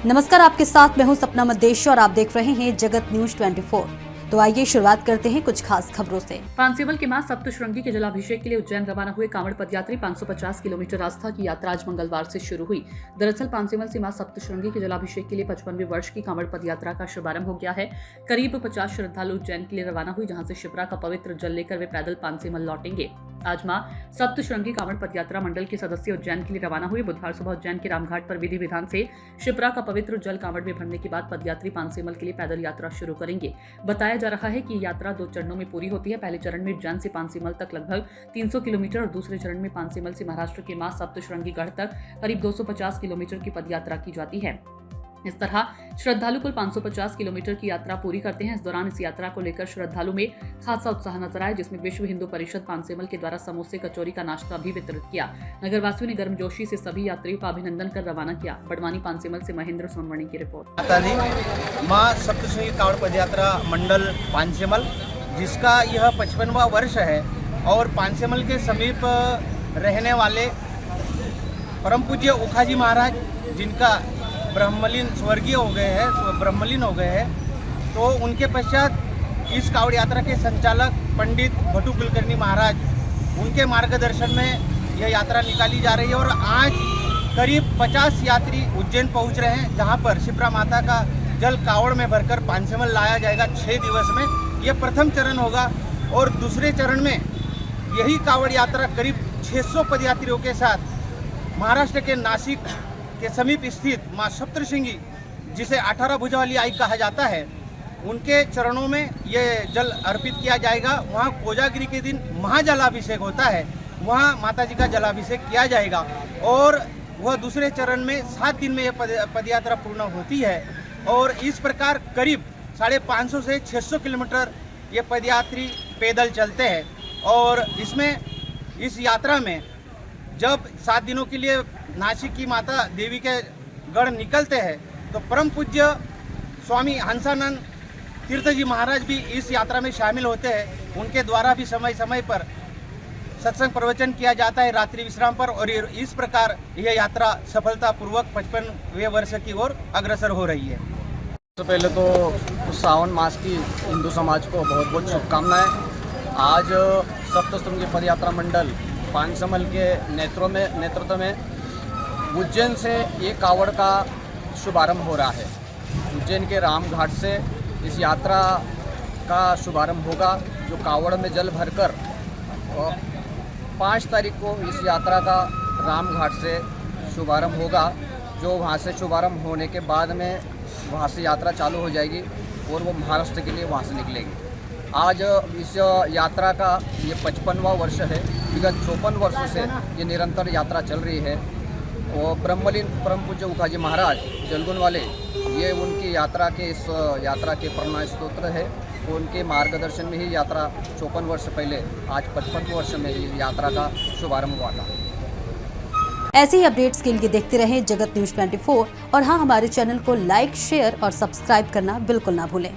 नमस्कार, आपके साथ मैं हूं सपना मदेश और आप देख रहे हैं जगत न्यूज 24। तो आइए शुरुआत करते हैं कुछ खास खबरों से। पानसेमल के मां सप्तशृंगी के जलाभिषेक के लिए उज्जैन रवाना हुए कांवड़ पदयात्री 550 किलोमीटर आस्था की यात्रा आज मंगलवार से शुरू हुई। दरअसल पानसेमल से मां सप्तशृंगी के जलाभिषेक के लिए 55वें वर्ष की कांवड़ पदयात्रा का शुभारंभ हो गया है। करीब 50 श्रद्धालु उज्जैन के लिए रवाना हुई, जहां से शिप्रा का पवित्र जल लेकर वे पैदल पानसेमल लौटेंगे। आज मां सप्तशृंगी कांवड़ पदयात्रा मंडल के सदस्य उज्जैन के लिए रवाना हुए। बुधवार सुबह उज्जैन के रामघाट पर विधि विधान से शिप्रा का पवित्र जल कांवड़ में भरने के बाद पदयात्री पानसेमल के लिए पैदल यात्रा शुरू करेंगे। बताया जा रहा है कि यात्रा 2 चरणों में पूरी होती है। पहले चरण में उज्जैन से पानसेमल तक लगभग 300 किलोमीटर और दूसरे चरण में पानसेमल से महाराष्ट्र के मां सप्तशृंगी गढ़ तक करीब 250 किलोमीटर की पदयात्रा की जाती है। इस तरह श्रद्धालु कुल 550 किलोमीटर की यात्रा पूरी करते हैं। इस दौरान इस यात्रा को लेकर श्रद्धालु में खासा उत्साह नजर आया, जिसमें विश्व हिंदू परिषद पानसेमल के द्वारा समोसे कचौरी का नाश्ता भी वितरित किया। नगरवासियों ने गर्मजोशी से सभी यात्रियों का अभिनंदन कर रवाना किया। बड़वानी पानसेमल से महेंद्र सोनवणी की रिपोर्ट। मां सप्तशृंगी कांवड़ पदयात्रा मंडल पानसेमल, जिसका यह 55वां वर्ष है और पानसेमल के समीप रहने वाले परम पूज्य उखाजी महाराज, जिनका ब्रह्मलीन स्वर्गीय हो गए हैं, ब्रह्मलीन हो गए हैं, तो उनके पश्चात इस कांवड़ यात्रा के संचालक पंडित भट्टू कुलकर्णी महाराज, उनके मार्गदर्शन में यह यात्रा निकाली जा रही है। और आज करीब 50 यात्री उज्जैन पहुंच रहे हैं, जहां पर शिप्रा माता का जल कांवड़ में भरकर पानसेमल लाया जाएगा 6 दिवस में। यह प्रथम चरण होगा और दूसरे चरण में यही कांवड़ यात्रा करीब 600 पदयात्रियों के साथ महाराष्ट्र के नासिक के समीप स्थित मां सप्तशृंगी, जिसे 18 भुजा वाली आई कहा जाता है, उनके चरणों में ये जल अर्पित किया जाएगा। वहाँ कोजागिरी के दिन महाजलाभिषेक होता है, वहाँ माता जी का जलाभिषेक किया जाएगा और वह दूसरे चरण में 7 दिन में यह पदयात्रा पूर्ण होती है। और इस प्रकार करीब 550 से 600 किलोमीटर ये पदयात्री पैदल चलते हैं। और इस यात्रा में जब 7 दिनों के लिए नासिक की माता देवी के गढ़ निकलते हैं, तो परम पूज्य स्वामी हंसानंद तीर्थ जी महाराज भी इस यात्रा में शामिल होते हैं। उनके द्वारा भी समय समय पर सत्संग प्रवचन किया जाता है रात्रि विश्राम पर, और इस प्रकार यह यात्रा सफलतापूर्वक 55वें वर्ष की ओर अग्रसर हो रही है। सबसे पहले तो सावन मास की हिंदू समाज को बहुत बहुत शुभकामनाएं। आज सप्तशृंगी पदयात्रा मंडल पानसेमल के नेतृत्व में उज्जैन से ये कांवड़ का शुभारंभ हो रहा है। उज्जैन के रामघाट से इस यात्रा का शुभारंभ होगा, जो कांवड़ में जल भरकर 5 तारीख को इस यात्रा का रामघाट से शुभारंभ होगा। जो वहाँ से शुभारंभ होने के बाद में वहाँ से यात्रा चालू हो जाएगी और वो महाराष्ट्र के लिए वहाँ से निकलेगी। आज इस यात्रा का ये 55वां वर्ष है। विगत 54 वर्षों से ये निरंतर यात्रा चल रही है। और ब्रह्मलीन परम पूज्य उखाजी महाराज जलगुन वाले, ये उनकी यात्रा के प्रेरणा स्तोत्र है। उनके मार्गदर्शन में ही यात्रा 54 वर्ष पहले आज 55 वर्ष में यात्रा का शुभारंभ हुआ था। ऐसे ही अपडेट्स के लिए देखते रहें जगत न्यूज 24 और हाँ, हमारे चैनल को लाइक, शेयर और सब्सक्राइब करना बिल्कुल ना भूलें।